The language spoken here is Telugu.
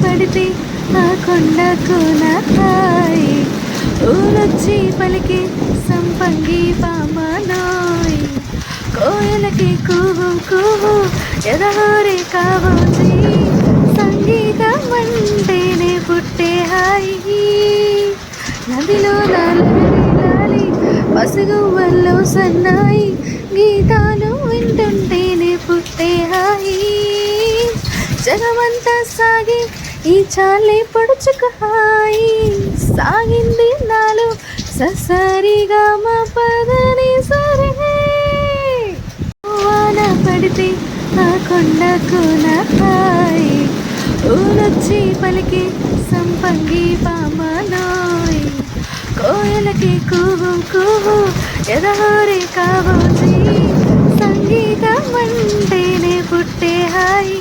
పడితే ఆ కొండకు నా హాయి ఊరొచ్చి పలికి సంపంగి పామనోయ్ కోయలకి కూహు కూహు ఎదహోరే కావోజీ సంగీతం అంటేనే పుట్టే హాయి నదిలో లాలి లాలి పసిగువ్వల్లో సన్నాయి గీతాలు వింటుంటేనే పుట్టే హాయి జగమంతా సాగి ఈ చాలే పొడుచుకు హాయి సాగింది నాలు ససరిగా మా పదని సరే వాన పడితే ఆ కొండకు నా హాయి ఊరొచ్చి పలికి సంపంగి పామనోయ్ కోయలకి కూహు కూహు ఎదహోరే కావోజీ సంగీతం అంటేనే పుట్టే హాయి